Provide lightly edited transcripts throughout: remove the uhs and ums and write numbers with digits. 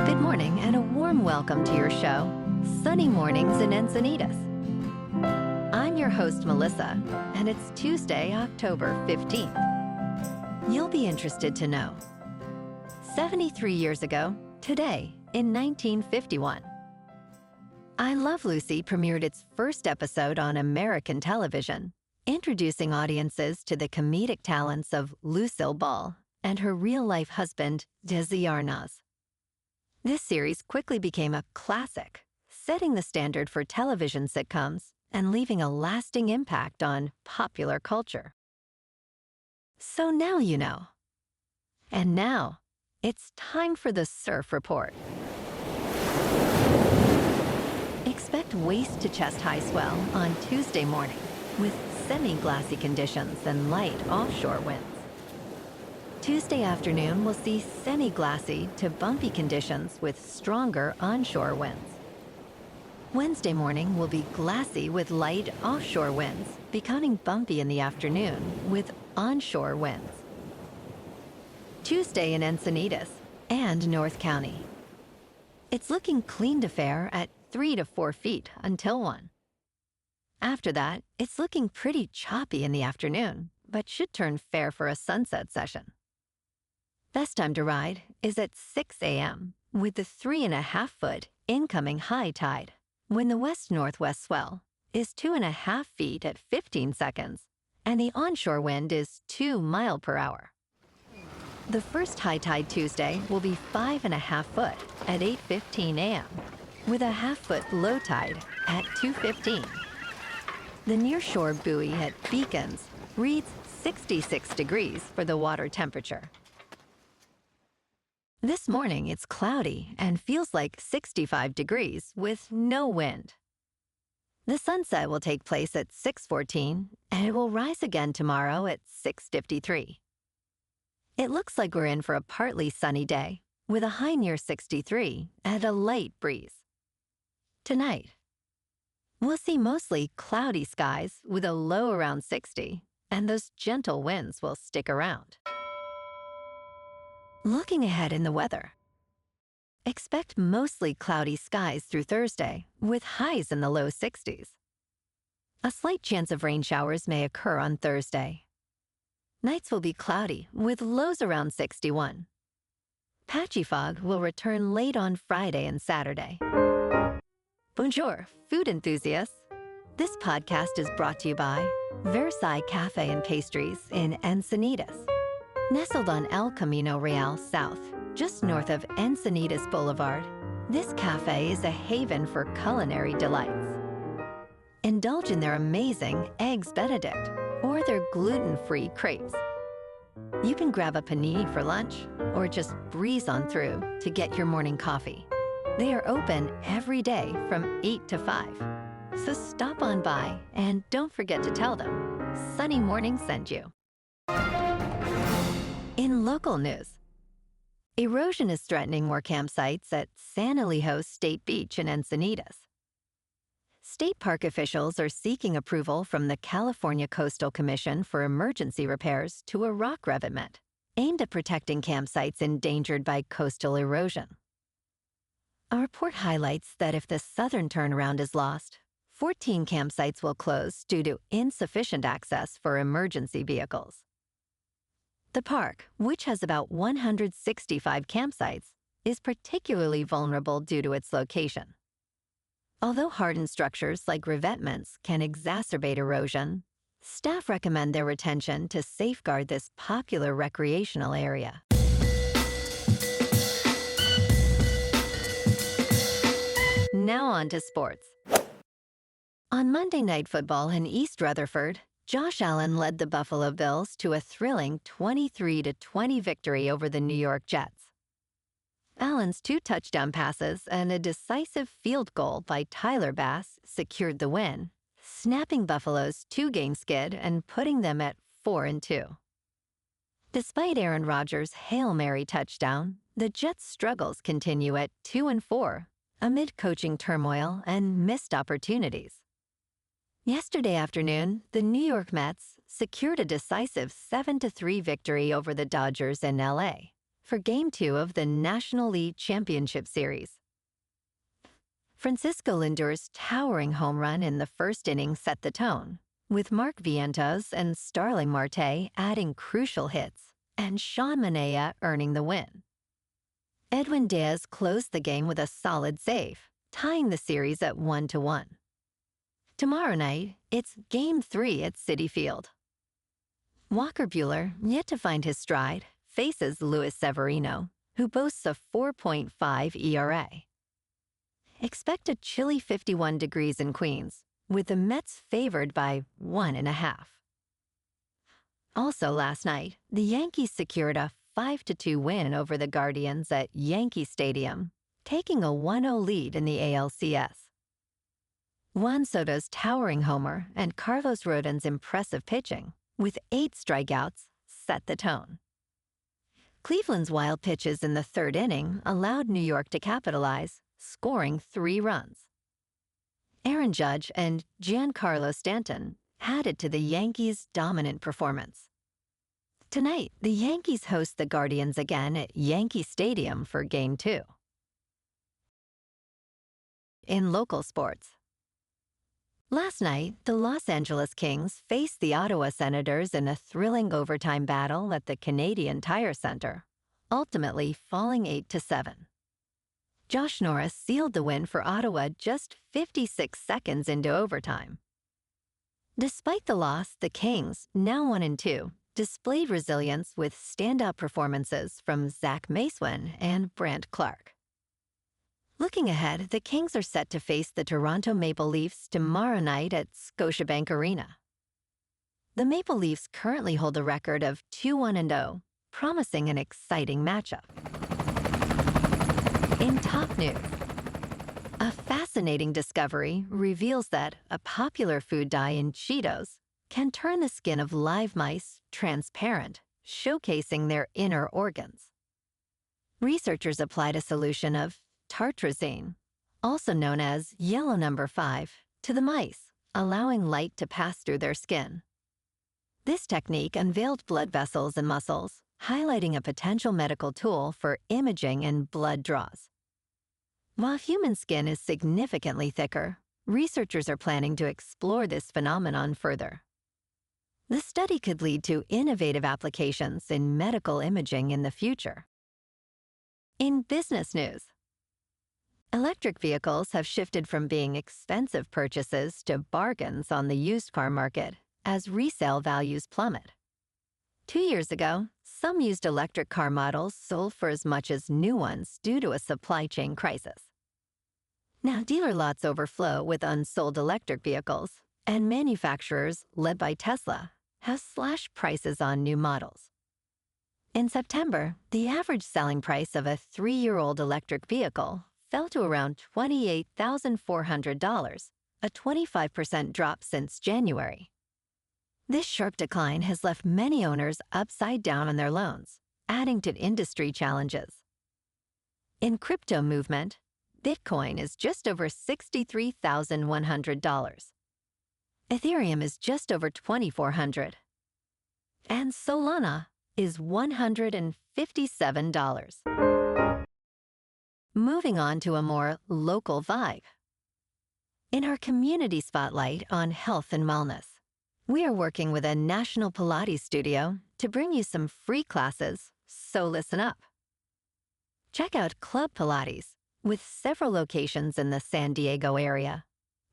Good morning and a warm welcome to your show, Sunny Mornings in Encinitas. I'm your host, Melissa, and it's Tuesday, October 15th. You'll be interested to know. 73 years ago, today, in 1951, I Love Lucy premiered its first episode on American television, introducing audiences to the comedic talents of Lucille Ball and her real-life husband, Desi Arnaz. This series quickly became a classic, setting the standard for television sitcoms and leaving a lasting impact on popular culture. So now you know. And now, it's time for the Surf Report. Expect waist-to-chest high swell on Tuesday morning with semi-glassy conditions and light offshore winds. Tuesday afternoon will see semi-glassy to bumpy conditions with stronger onshore winds. Wednesday morning will be glassy with light offshore winds, becoming bumpy in the afternoon with onshore winds. Tuesday in Encinitas and North County. It's looking clean to fair at 3 to 4 feet until 1. After that, it's looking pretty choppy in the afternoon, but should turn fair for a sunset session. Best time to ride is at 6 a.m. with the 3.5-foot incoming high tide, when the west-northwest swell is 2.5 feet at 15 seconds, and the onshore wind is 2 miles per hour. The first high tide Tuesday will be 5.5 foot at 8:15 a.m., with a half-foot low tide at 2:15. The nearshore buoy at Beacons reads 66 degrees for the water temperature. This morning, it's cloudy and feels like 65 degrees with no wind. The sunset will take place at 6:14, and it will rise again tomorrow at 6:53. It looks like we're in for a partly sunny day, with a high near 63 and a light breeze. Tonight, we'll see mostly cloudy skies with a low around 60, and those gentle winds will stick around. Looking ahead in the weather. Expect mostly cloudy skies through Thursday, with highs in the low 60s. A slight chance of rain showers may occur on Thursday. Nights will be cloudy, with lows around 61. Patchy fog will return late on Friday and Saturday. Bonjour, food enthusiasts. This podcast is brought to you by Versailles Cafe and Pastries in Encinitas. Nestled on El Camino Real South, just north of Encinitas Boulevard, this cafe is a haven for culinary delights. Indulge in their amazing Eggs Benedict or their gluten-free crepes. You can grab a panini for lunch or just breeze on through to get your morning coffee. They are open every day from 8 to 5. So stop on by and don't forget to tell them Sunny Morning sent you. In local news, erosion is threatening more campsites at San Elijo State Beach in Encinitas. State park officials are seeking approval from the California Coastal Commission for emergency repairs to a rock revetment aimed at protecting campsites endangered by coastal erosion. A report highlights that if the southern turnaround is lost, 14 campsites will close due to insufficient access for emergency vehicles. The park, which has about 165 campsites, is particularly vulnerable due to its location. Although hardened structures like revetments can exacerbate erosion, staff recommend their retention to safeguard this popular recreational area. Now on to sports. On Monday Night Football in East Rutherford, Josh Allen led the Buffalo Bills to a thrilling 23-20 victory over the New York Jets. Allen's 2 touchdown passes and a decisive field goal by Tyler Bass secured the win, snapping Buffalo's 2-game skid and putting them at 4-2. Despite Aaron Rodgers' Hail Mary touchdown, the Jets' struggles continue at 2-4 amid coaching turmoil and missed opportunities. Yesterday afternoon, the New York Mets secured a decisive 7-3 victory over the Dodgers in LA, for Game 2 of the National League Championship Series. Francisco Lindor's towering home run in the first inning set the tone, with Mark Vientos and Starling Marte adding crucial hits, and Sean Manaea earning the win. Edwin Diaz closed the game with a solid save, tying the series at 1-1. Tomorrow night, it's Game 3 at Citi Field. Walker Buehler, yet to find his stride, faces Luis Severino, who boasts a 4.5 ERA. Expect a chilly 51 degrees in Queens, with the Mets favored by 1.5. Also last night, the Yankees secured a 5-2 win over the Guardians at Yankee Stadium, taking a 1-0 lead in the ALCS. Juan Soto's towering homer and Carlos Rodon's impressive pitching, with 8 strikeouts, set the tone. Cleveland's wild pitches in the third inning allowed New York to capitalize, scoring 3 runs. Aaron Judge and Giancarlo Stanton added to the Yankees' dominant performance. Tonight, the Yankees host the Guardians again at Yankee Stadium for Game 2. In local sports, last night, the Los Angeles Kings faced the Ottawa Senators in a thrilling overtime battle at the Canadian Tire Center, ultimately falling 8-7. Josh Norris sealed the win for Ottawa just 56 seconds into overtime. Despite the loss, the Kings, now 1-2, displayed resilience with standout performances from Zach Masewin and Brant Clark. Looking ahead, the Kings are set to face the Toronto Maple Leafs tomorrow night at Scotiabank Arena. The Maple Leafs currently hold a record of 2-1-0, promising an exciting matchup. In top news, a fascinating discovery reveals that a popular food dye in Cheetos can turn the skin of live mice transparent, showcasing their inner organs. Researchers applied a solution of tartrazine, also known as yellow number 5, to the mice, allowing light to pass through their skin. This technique unveiled blood vessels and muscles, highlighting a potential medical tool for imaging and blood draws. While human skin is significantly thicker, researchers are planning to explore this phenomenon further. The study could lead to innovative applications in medical imaging in the future. In business news, electric vehicles have shifted from being expensive purchases to bargains on the used car market as resale values plummet. 2 years ago, some used electric car models sold for as much as new ones due to a supply chain crisis. Now dealer lots overflow with unsold electric vehicles, and manufacturers, led by Tesla, have slashed prices on new models. In September, the average selling price of a 3-year-old electric vehicle fell to around $28,400, a 25% drop since January. This sharp decline has left many owners upside down on their loans, adding to industry challenges. In crypto movement, Bitcoin is just over $63,100. Ethereum is just over $2,400. And Solana is $157. Moving on to a more local vibe. In our community spotlight on health and wellness, we are working with a national Pilates studio to bring you some free classes, so listen up. Check out Club Pilates, with several locations in the San Diego area.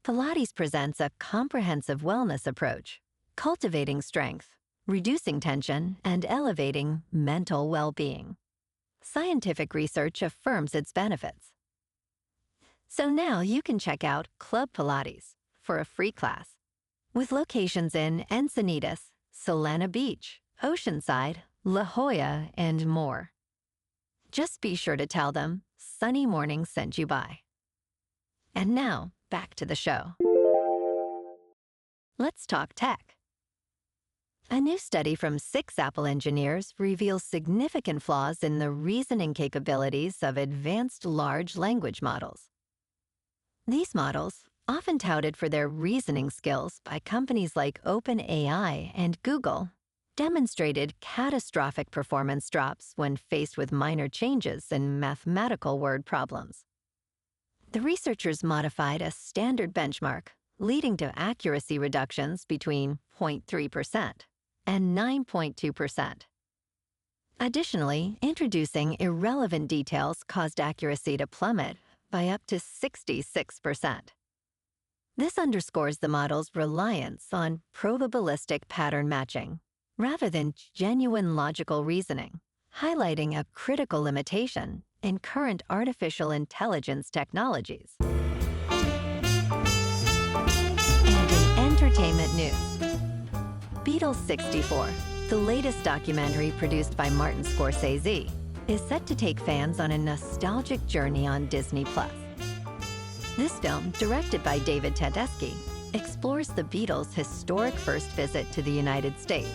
Pilates presents a comprehensive wellness approach, cultivating strength, reducing tension, and elevating mental well-being. Scientific research affirms its benefits. So now you can check out Club Pilates for a free class, with locations in Encinitas, Solana Beach, Oceanside, La Jolla, and more. Just be sure to tell them Sunny Morning sent you by. And now, back to the show. Let's talk tech. A new study from 6 Apple engineers reveals significant flaws in the reasoning capabilities of advanced large language models. These models, often touted for their reasoning skills by companies like OpenAI and Google, demonstrated catastrophic performance drops when faced with minor changes in mathematical word problems. The researchers modified a standard benchmark, leading to accuracy reductions between 0.3% and 9.2%. Additionally, introducing irrelevant details caused accuracy to plummet by up to 66%. This underscores the model's reliance on probabilistic pattern matching, rather than genuine logical reasoning, highlighting a critical limitation in current artificial intelligence technologies. And in entertainment news, Beatles 64, the latest documentary produced by Martin Scorsese, is set to take fans on a nostalgic journey on Disney+. This film, directed by David Tedeschi, explores the Beatles' historic first visit to the United States.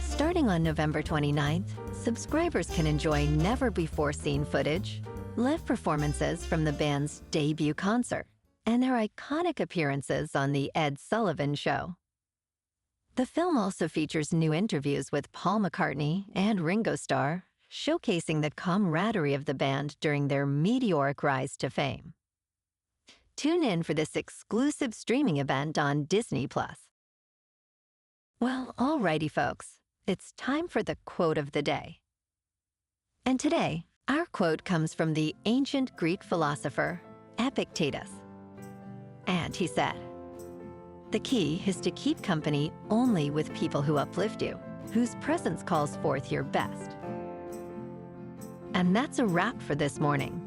Starting on November 29th, subscribers can enjoy never-before-seen footage, live performances from the band's debut concert, and their iconic appearances on The Ed Sullivan Show. The film also features new interviews with Paul McCartney and Ringo Starr, showcasing the camaraderie of the band during their meteoric rise to fame. Tune in for this exclusive streaming event on Disney+. Well, alrighty, folks. It's time for the quote of the day. And today, our quote comes from the ancient Greek philosopher Epictetus. And he said, "The key is to keep company only with people who uplift you, whose presence calls forth your best." And that's a wrap for this morning.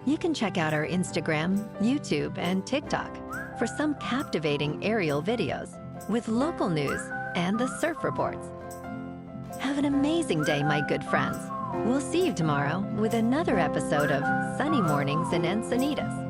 You can check out our Instagram, YouTube, and TikTok for some captivating aerial videos with local news and the surf reports. Have an amazing day, my good friends. We'll see you tomorrow with another episode of Sunny Mornings in Encinitas.